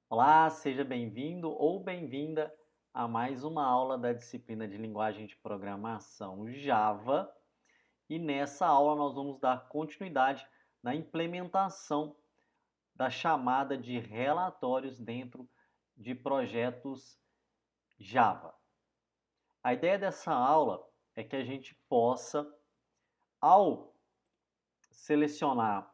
Olá, seja bem-vindo ou bem-vinda a mais uma aula da disciplina de linguagem de programação Java. E nessa aula nós vamos dar continuidade na implementação da chamada de relatórios dentro de projetos Java. A ideia dessa aula é que a gente possa, ao selecionar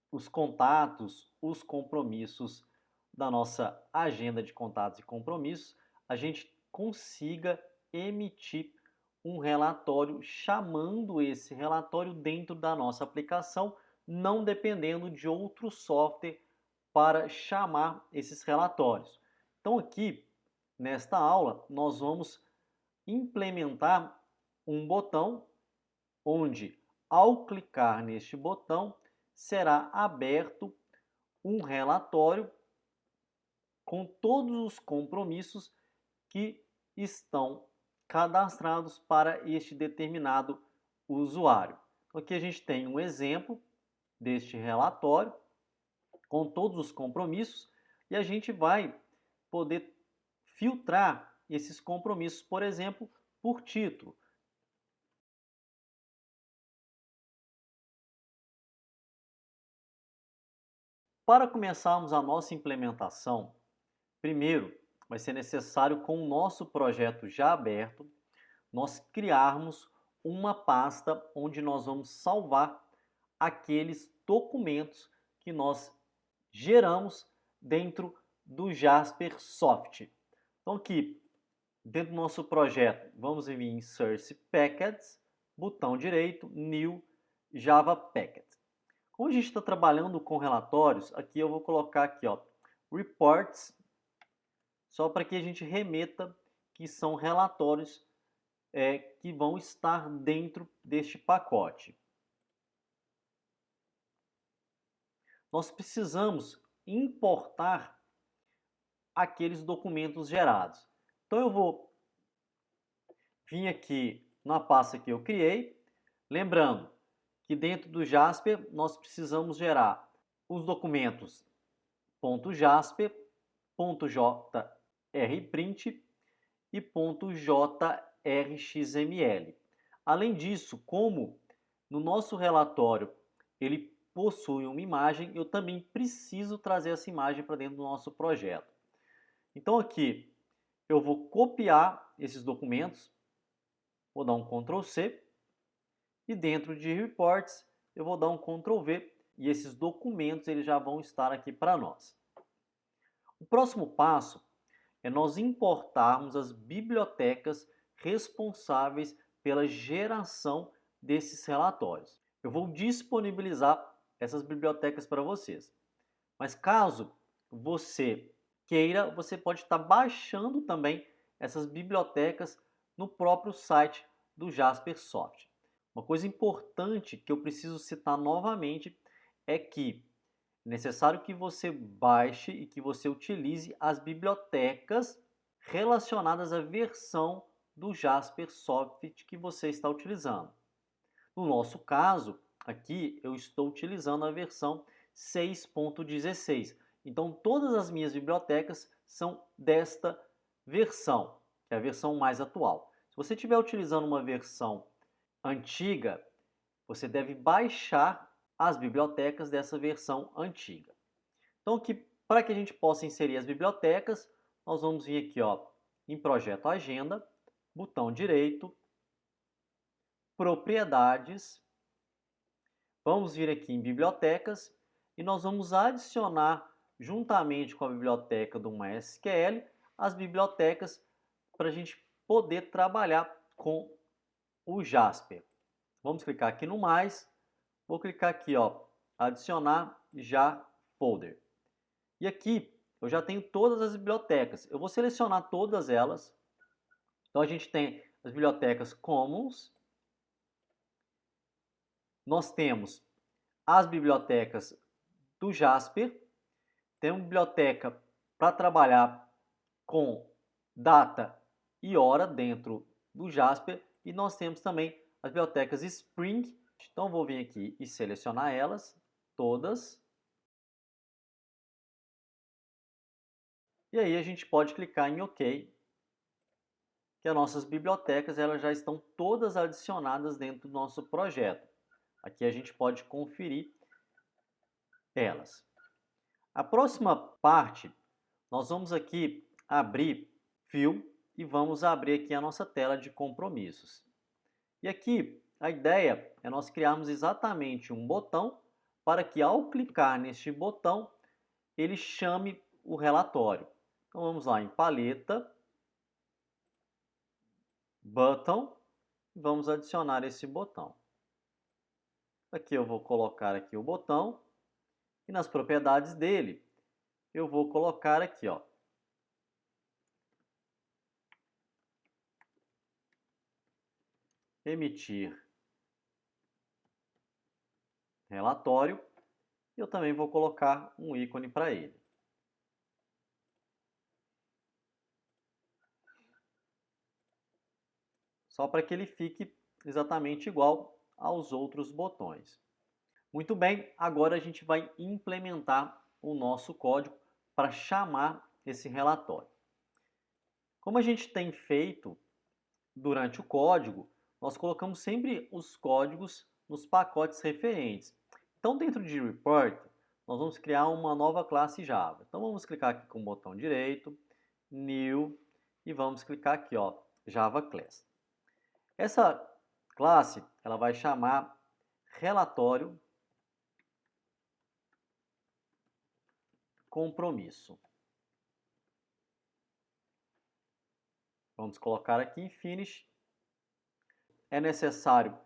os contatos, os compromissos da nossa agenda de contatos e compromissos, a gente consiga emitir um relatório chamando esse relatório dentro da nossa aplicação, não dependendo de outro software para chamar esses relatórios. Então aqui, nesta aula, nós vamos implementar um botão onde, ao clicar neste botão, será aberto um relatório com todos os compromissos que estão cadastrados para este determinado usuário. Aqui a gente tem um exemplo deste relatório com todos os compromissos e a gente vai poder filtrar esses compromissos, por exemplo, por título. Para começarmos a nossa implementação, primeiro vai ser necessário, com o nosso projeto já aberto, nós criarmos uma pasta onde nós vamos salvar aqueles documentos que nós geramos dentro do Jasper Soft. Então aqui, dentro do nosso projeto, vamos vir em Source Packets, botão direito, New Java Packet. Como a gente está trabalhando com relatórios, aqui eu vou colocar aqui, ó, Reports, só para que a gente remeta que são relatórios que vão estar dentro deste pacote. Nós precisamos importar aqueles documentos gerados. Então eu vou vir aqui na pasta que eu criei, lembrando que dentro do Jasper nós precisamos gerar os documentos .jasper, .jrprint e .jrxml. Além disso, como no nosso relatório ele possui uma imagem, eu também preciso trazer essa imagem para dentro do nosso projeto. Então aqui eu vou copiar esses documentos, vou dar um Ctrl C e dentro de Reports eu vou dar um Ctrl V e esses documentos eles já vão estar aqui para nós. O próximo passo é nós importarmos as bibliotecas responsáveis pela geração desses relatórios. Eu vou disponibilizar essas bibliotecas para vocês. Mas caso você queira, você pode estar baixando também essas bibliotecas no próprio site do Jasper Soft. Uma coisa importante que eu preciso citar novamente é que é necessário que você baixe e que você utilize as bibliotecas relacionadas à versão do Jasper Soft que você está utilizando. No nosso caso, aqui eu estou utilizando a versão 6.16. Então, todas as minhas bibliotecas são desta versão, que é a versão mais atual. Se você estiver utilizando uma versão antiga, você deve baixar as bibliotecas dessa versão antiga. Então, aqui, para que a gente possa inserir as bibliotecas, nós vamos vir aqui, ó, em Projeto Agenda, botão direito, Propriedades, vamos vir aqui em Bibliotecas e nós vamos adicionar, juntamente com a biblioteca do MySQL, as bibliotecas para a gente poder trabalhar com o Jasper. Vamos clicar aqui no mais, vou clicar aqui, ó, adicionar já folder. E aqui eu já tenho todas as bibliotecas. Eu vou selecionar todas elas. Então a gente tem as bibliotecas Commons. Nós temos as bibliotecas do Jasper. Tem uma biblioteca para trabalhar com data e hora dentro do Jasper. E nós temos também as bibliotecas Spring. Então vou vir aqui e selecionar elas todas. E aí a gente pode clicar em OK, que as nossas bibliotecas elas já estão todas adicionadas dentro do nosso projeto. Aqui a gente pode conferir elas. A próxima parte, nós vamos aqui abrir View e vamos abrir aqui a nossa tela de compromissos. E aqui a ideia é nós criarmos exatamente um botão para que ao clicar neste botão, ele chame o relatório. Então vamos lá em paleta, button, e vamos adicionar esse botão. Aqui eu vou colocar aqui o botão e nas propriedades dele eu vou colocar aqui, ó, emitir relatório. Eu também vou colocar um ícone para ele. Só para que ele fique exatamente igual aos outros botões. Muito bem, agora a gente vai implementar o nosso código para chamar esse relatório. Como a gente tem feito durante o código, nós colocamos sempre os códigos nos pacotes referentes. Então, dentro de Report, nós vamos criar uma nova classe Java. Então, vamos clicar aqui com o botão direito, New, e vamos clicar aqui, ó, Java Class. Essa classe, ela vai chamar relatório compromisso. Vamos colocar aqui em Finish. É necessário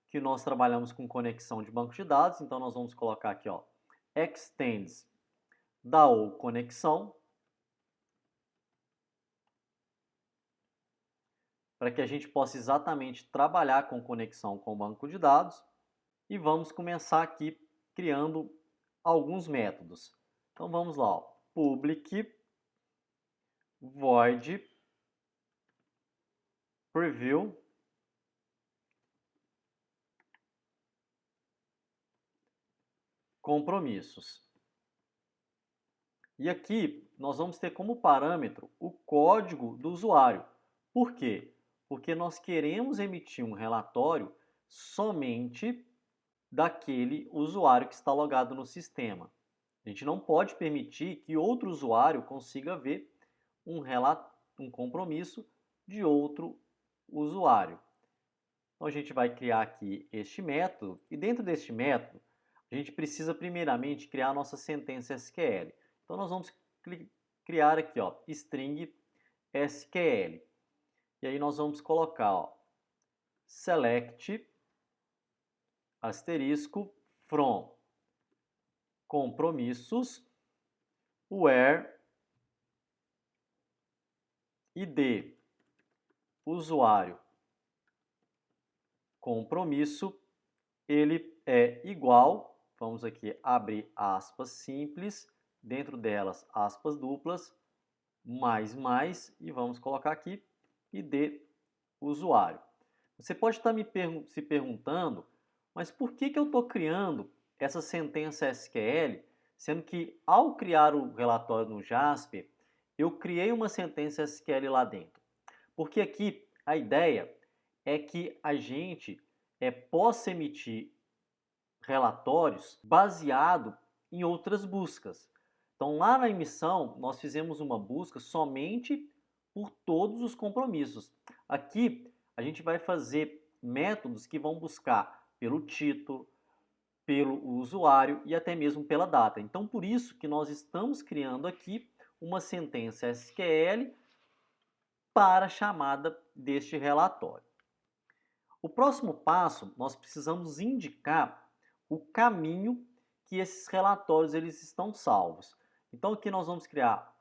que nós trabalhamos com conexão de banco de dados, então nós vamos colocar aqui, ó, extends DAO conexão, para que a gente possa exatamente trabalhar com conexão com o banco de dados. E vamos começar aqui criando alguns métodos. Então vamos lá, ó, public void preview compromissos. E aqui nós vamos ter como parâmetro o código do usuário. Por quê? Porque nós queremos emitir um relatório somente daquele usuário que está logado no sistema. A gente não pode permitir que outro usuário consiga ver um compromisso de outro usuário. Então a gente vai criar aqui este método e dentro deste método a gente precisa primeiramente criar a nossa sentença SQL. Então nós vamos criar aqui, ó, string SQL. E aí nós vamos colocar, ó, select asterisco from compromissos where id usuário compromisso ele é igual, vamos aqui abrir aspas simples, dentro delas aspas duplas, mais, e vamos colocar aqui id usuário. Você pode estar se perguntando, mas por que eu estou criando essa sentença SQL, sendo que ao criar o relatório no Jasper, eu criei uma sentença SQL lá dentro? Porque aqui a ideia é que a gente possa emitir relatórios baseado em outras buscas. Então, lá na emissão, nós fizemos uma busca somente por todos os compromissos. Aqui, a gente vai fazer métodos que vão buscar pelo título, pelo usuário e até mesmo pela data. Então, por isso que nós estamos criando aqui uma sentença SQL para a chamada deste relatório. O próximo passo, nós precisamos indicar o caminho que esses relatórios eles estão salvos. Então aqui nós vamos criar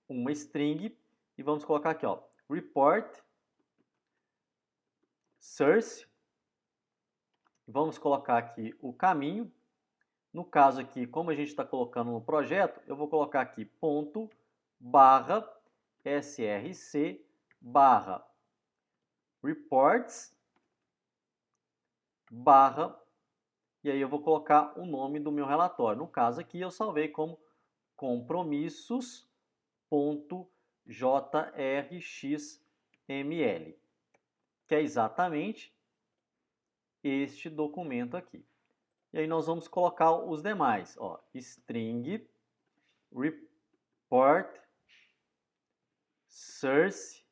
uma string e vamos colocar aqui, ó, report source. Vamos colocar aqui o caminho. No caso aqui, como a gente está colocando no projeto, eu vou colocar aqui ponto barra src barra reports barra, e aí eu vou colocar o nome do meu relatório. No caso aqui eu salvei como compromissos.jrxml, que é exatamente este documento aqui. E aí nós vamos colocar os demais, ó, string, report, source,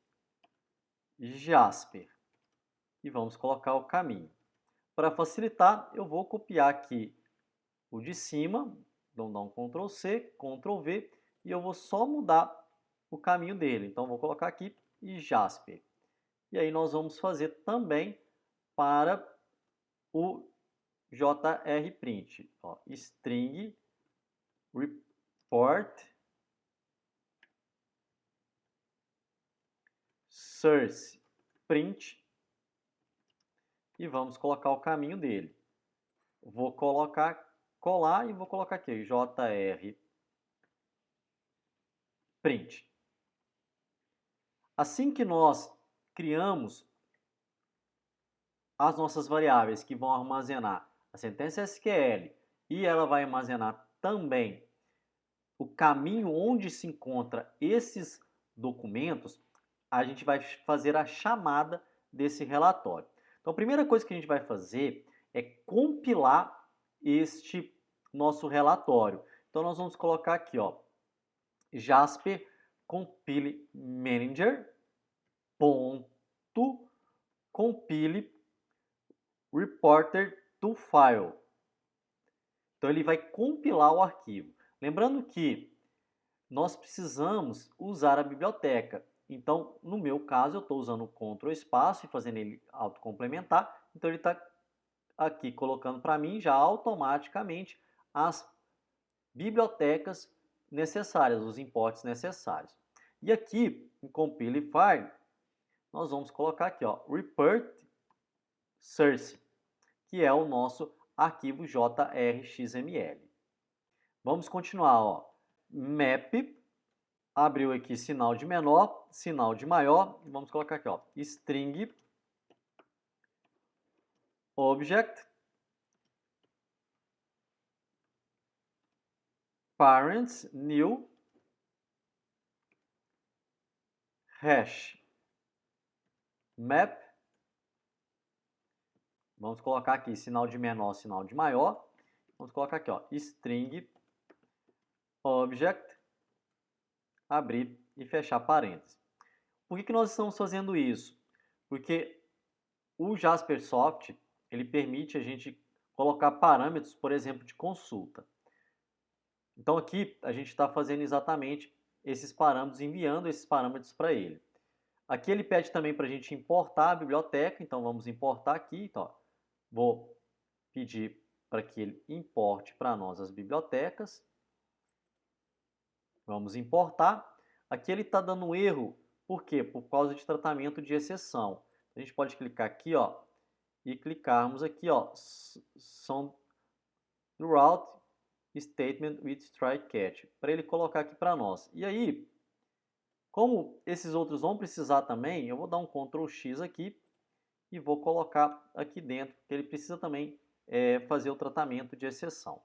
Jasper. E vamos colocar o caminho. Para facilitar, eu vou copiar aqui o de cima, vamos dar um Ctrl C, Ctrl V, e eu vou só mudar o caminho dele. Então, vou colocar aqui Jasper. E aí nós vamos fazer também para o JRPrint. Ó, string report source print e vamos colocar o caminho dele. Vou colar e vou colocar aqui JRPrint. Assim que nós criamos as nossas variáveis que vão armazenar a sentença SQL e ela vai armazenar também o caminho onde se encontra esses documentos, a gente vai fazer a chamada desse relatório. Então, a primeira coisa que a gente vai fazer é compilar este nosso relatório. Então, nós vamos colocar aqui, ó, Jasper Compile Manager ponto compile reporter to file. Então, ele vai compilar o arquivo. Lembrando que nós precisamos usar a biblioteca. Então, no meu caso, eu estou usando o Ctrl espaço e fazendo ele autocomplementar. Então, ele está aqui colocando para mim já automaticamente as bibliotecas necessárias, os imports necessários. E aqui, em Compile File, nós vamos colocar aqui, ó, report source, que é o nosso arquivo JRXML. Vamos continuar, ó. Map, abriu aqui sinal de menor, sinal de maior, vamos colocar aqui, ó, string object parents new hash map. Vamos colocar aqui sinal de menor, sinal de maior. Vamos colocar aqui, ó, string object, abrir e fechar parênteses. Por que nós estamos fazendo isso? Porque o Jaspersoft, ele permite a gente colocar parâmetros, por exemplo, de consulta. Então aqui a gente está fazendo exatamente esses parâmetros, enviando esses parâmetros para ele. Aqui ele pede também para a gente importar a biblioteca, então vamos importar aqui. Então, ó, vou pedir para que ele importe para nós as bibliotecas. Vamos importar. Aqui ele está dando um erro, por quê? Por causa de tratamento de exceção. A gente pode clicar aqui, ó, e clicarmos aqui, ó, Sound Route Statement with Try Catch, para ele colocar aqui para nós. E aí, como esses outros vão precisar também, eu vou dar um Ctrl X aqui e vou colocar aqui dentro, que ele precisa também fazer o tratamento de exceção.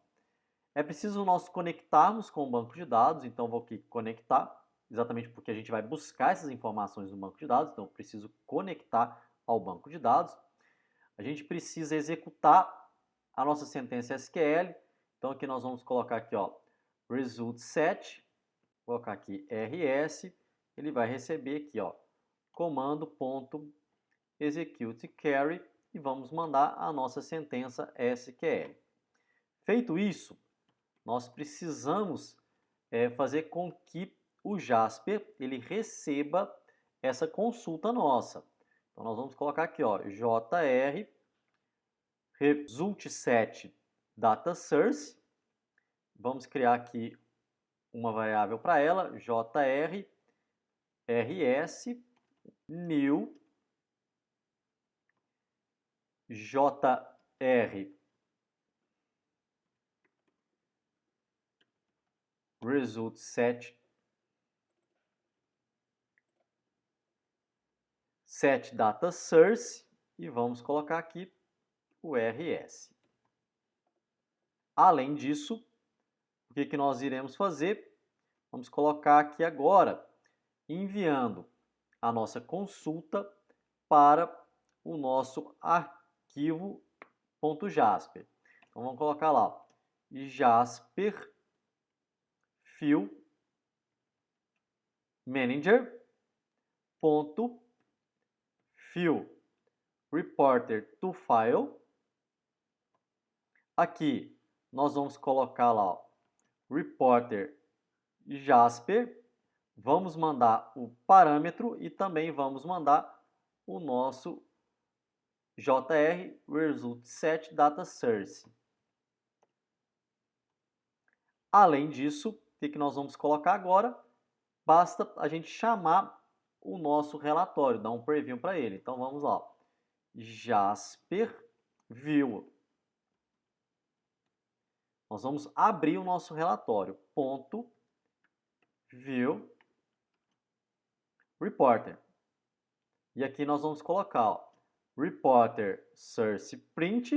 É preciso nós conectarmos com o banco de dados, então vou aqui conectar, exatamente porque a gente vai buscar essas informações no banco de dados, então eu preciso conectar ao banco de dados. A gente precisa executar a nossa sentença SQL, então aqui nós vamos colocar aqui, ó, result set, colocar aqui rs, ele vai receber aqui, ó, comando.execute query e vamos mandar a nossa sentença SQL. Feito isso, nós precisamos fazer com que o Jasper ele receba essa consulta nossa. Então nós vamos colocar aqui, ó, JR result set data source. Vamos criar aqui uma variável para ela, JR rs new JR result set data source e vamos colocar aqui o RS. Além disso, o que nós iremos fazer? vamos colocar aqui agora, enviando a nossa consulta para o nosso arquivo .jasper. Então vamos colocar lá, Jasper Field Manager .field reporter to file. Aqui nós vamos colocar lá, ó, reporter Jasper. Vamos mandar o parâmetro e também vamos mandar o nosso JR Result Set Data Source. Além disso, o que nós vamos colocar agora? Basta a gente chamar o nosso relatório, dar um preview para ele. Então vamos lá. Jasper View. Nós vamos abrir o nosso relatório. .view reporter. E aqui nós vamos colocar, ó, reporter source print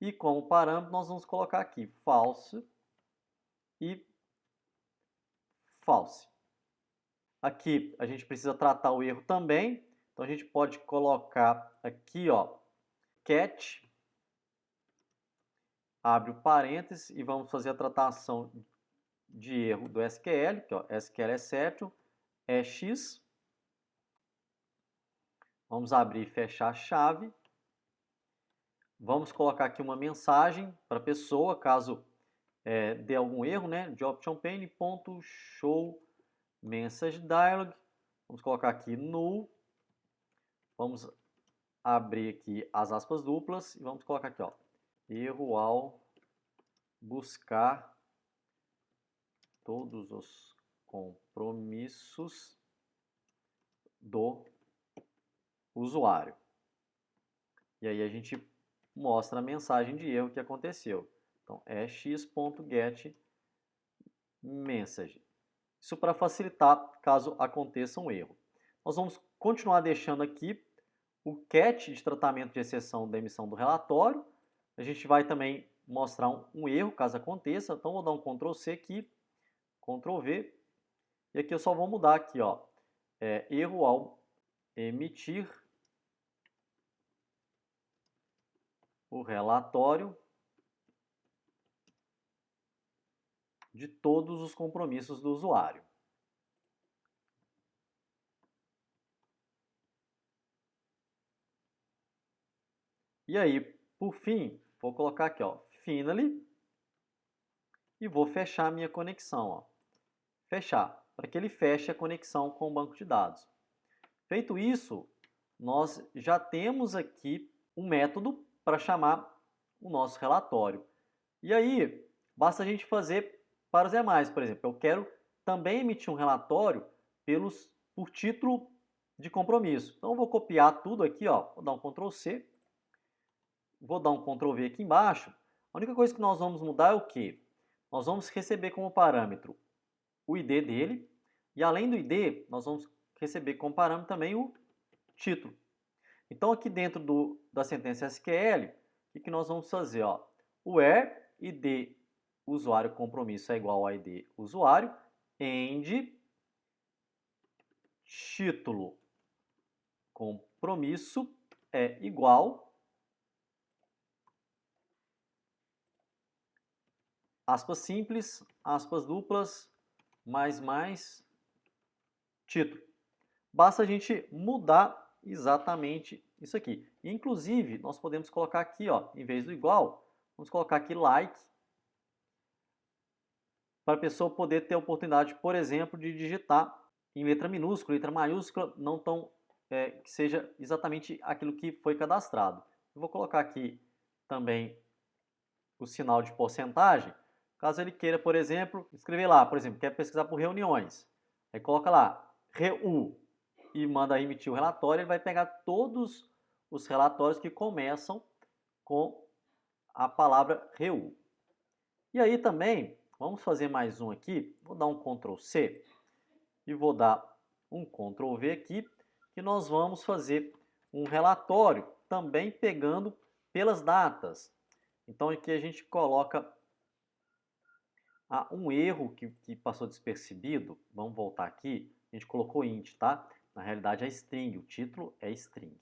e como parâmetro nós vamos colocar aqui false e false. Aqui a gente precisa tratar o erro também, então a gente pode colocar aqui, ó, catch, abre o parênteses e vamos fazer a tratação de erro do SQL, que ó, SQL exception, é x. Vamos abrir e fechar a chave. Vamos colocar aqui uma mensagem para a pessoa, caso dê algum erro, né? JobTionPane.show message dialog. Vamos colocar aqui null. Vamos abrir aqui as aspas duplas e vamos colocar aqui, ó, erro ao buscar todos os compromissos do usuário. E aí a gente mostra a mensagem de erro que aconteceu. Então, é x.getMessage. Isso para facilitar caso aconteça um erro. Nós vamos continuar deixando aqui o catch de tratamento de exceção da emissão do relatório. A gente vai também mostrar um erro caso aconteça. Então, vou dar um Ctrl C aqui, Ctrl V. E aqui eu só vou mudar aqui, ó, erro ao emitir o relatório de todos os compromissos do usuário. E aí, por fim, vou colocar aqui, ó, finally, e vou fechar a minha conexão, ó. Fechar, para que ele feche a conexão com o banco de dados. Feito isso, nós já temos aqui um método para chamar o nosso relatório. E aí, basta a gente fazer para os demais. Por exemplo, eu quero também emitir um relatório por título de compromisso. Então, eu vou copiar tudo aqui, ó, vou dar um Ctrl C, vou dar um Ctrl V aqui embaixo. A única coisa que nós vamos mudar é o quê? Nós vamos receber como parâmetro o ID dele, e além do ID, nós vamos receber como parâmetro também o título. Então, aqui dentro da sentença SQL, o que nós vamos fazer? Ó? Where ID usuário compromisso é igual ao ID usuário, end título compromisso é igual, aspas simples, aspas duplas, mais, título. Basta a gente mudar exatamente isso aqui. Inclusive, nós podemos colocar aqui, ó, em vez do igual, vamos colocar aqui like, para a pessoa poder ter a oportunidade, por exemplo, de digitar em letra minúscula, letra maiúscula, não tão que seja exatamente aquilo que foi cadastrado. Eu vou colocar aqui também o sinal de porcentagem, caso ele queira, por exemplo, escrever lá, por exemplo, quer pesquisar por reuniões. Aí coloca lá, REU, e manda emitir o relatório, ele vai pegar todos os relatórios que começam com a palavra REU. E aí também, vamos fazer mais um aqui, vou dar um Ctrl C e vou dar um Ctrl V aqui, que nós vamos fazer um relatório também pegando pelas datas. Então aqui a gente coloca Um erro que passou despercebido, vamos voltar aqui, a gente colocou int, tá? Na realidade é string, o título é string.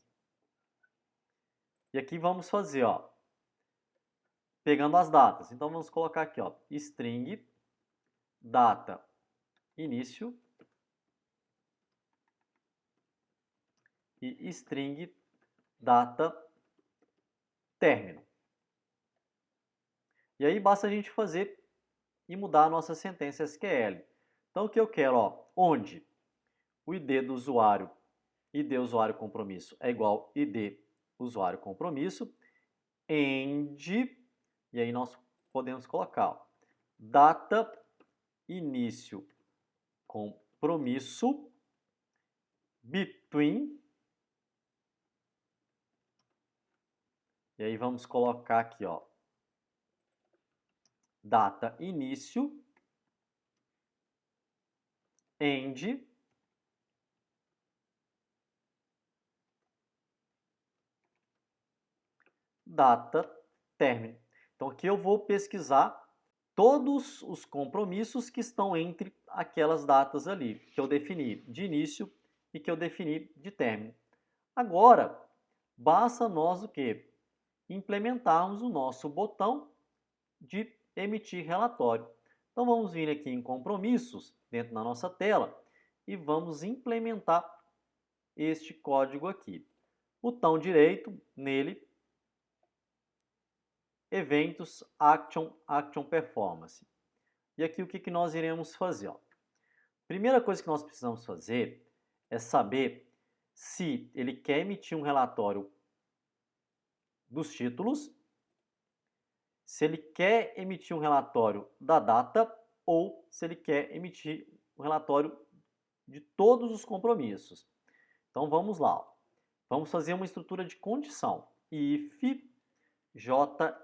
E aqui vamos fazer, ó, pegando as datas. Então vamos colocar aqui, ó, string data início e string data término. E aí basta a gente fazer e mudar a nossa sentença SQL. Então o que eu quero, ó, onde o ID do usuário, ID usuário compromisso é igual ID usuário compromisso, end, e aí nós podemos colocar, ó, data início compromisso between, e aí vamos colocar aqui, ó, data início, end, data término. Então aqui eu vou pesquisar todos os compromissos que estão entre aquelas datas ali, que eu defini de início e que eu defini de término. Agora, basta nós o quê? Implementarmos o nosso botão de emitir relatório. Então vamos vir aqui em compromissos, dentro da nossa tela, e vamos implementar este código aqui. Botão direito, nele, eventos, action, action performance. E aqui o que nós iremos fazer? Ó? Primeira coisa que nós precisamos fazer é saber se ele quer emitir um relatório dos títulos, se ele quer emitir um relatório da data ou se ele quer emitir um relatório de todos os compromissos. Então vamos lá. Ó. Vamos fazer uma estrutura de condição. If jrb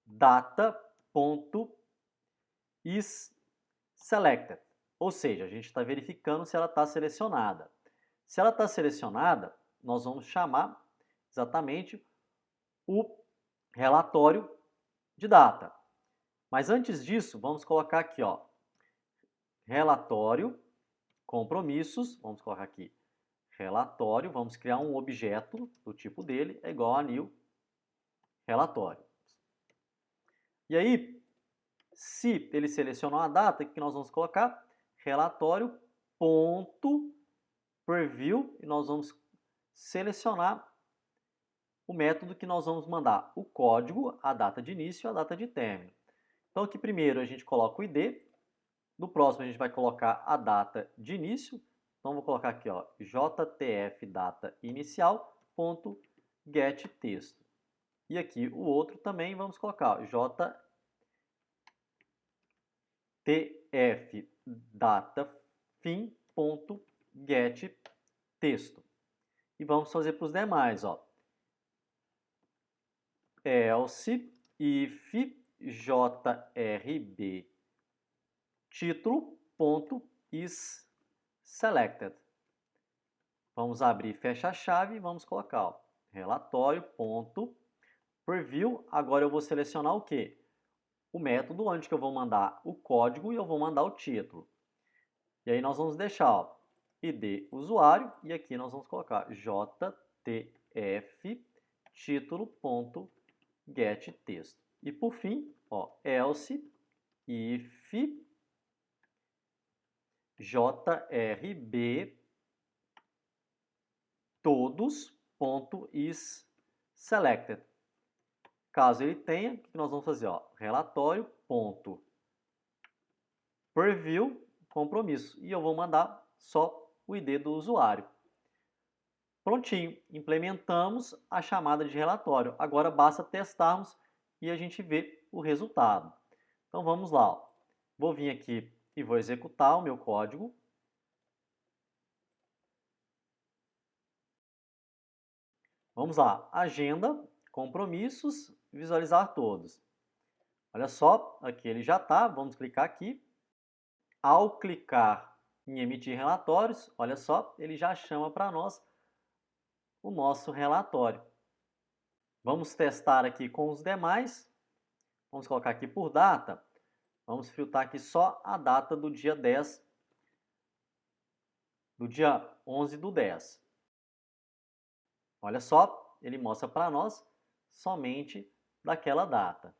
data.isSelected. Ou seja, a gente está verificando se ela está selecionada. Se ela está selecionada, nós vamos chamar exatamente o relatório de data. Mas antes disso, vamos colocar aqui, ó, relatório, compromissos, vamos colocar aqui relatório, vamos criar um objeto do tipo dele, é igual a new relatório. E aí, se ele selecionou a data, o que nós vamos colocar? Relatório ponto preview, e nós vamos selecionar o método que nós vamos mandar o código, a data de início e a data de término. Então aqui primeiro a gente coloca o ID, no próximo a gente vai colocar a data de início, então vou colocar aqui, ó, jtf data inicial ponto get texto. E aqui o outro também vamos colocar, ó, jtf data fim ponto get texto. E vamos fazer para os demais, ó. Else if jrb título.isSelected. Vamos abrir fecha a chave e vamos colocar, ó, relatório.preview. Agora eu vou selecionar o quê? O método onde que eu vou mandar o código e eu vou mandar o título. E aí nós vamos deixar, ó, id usuário e aqui nós vamos colocar jtf título.getTexto. E por fim, ó, else if jrb todos.isSelected. Caso ele tenha, o que nós vamos fazer? Relatório.preview compromisso. E eu vou mandar só o ID do usuário. Prontinho, implementamos a chamada de relatório. Agora basta testarmos e a gente vê o resultado. Então vamos lá. Ó. Vou vir aqui e vou executar o meu código. Vamos lá, agenda, compromissos, visualizar todos. Olha só, aqui ele já está, vamos clicar aqui. Ao clicar em emitir relatórios, olha só, ele já chama para nós o nosso relatório. Vamos testar aqui com os demais. Vamos colocar aqui por data. Vamos filtrar aqui só a data do dia 10, do dia 11/10. Olha só, ele mostra para nós somente daquela data.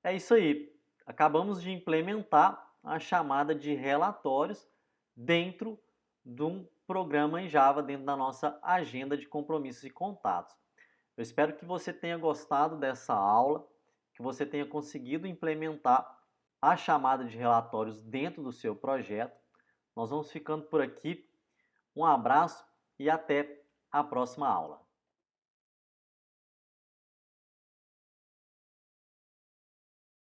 É isso aí. Acabamos de implementar a chamada de relatórios dentro de um programa em Java, dentro da nossa agenda de compromissos e contatos. Eu espero que você tenha gostado dessa aula, que você tenha conseguido implementar a chamada de relatórios dentro do seu projeto. Nós vamos ficando por aqui. Um abraço e até a próxima aula.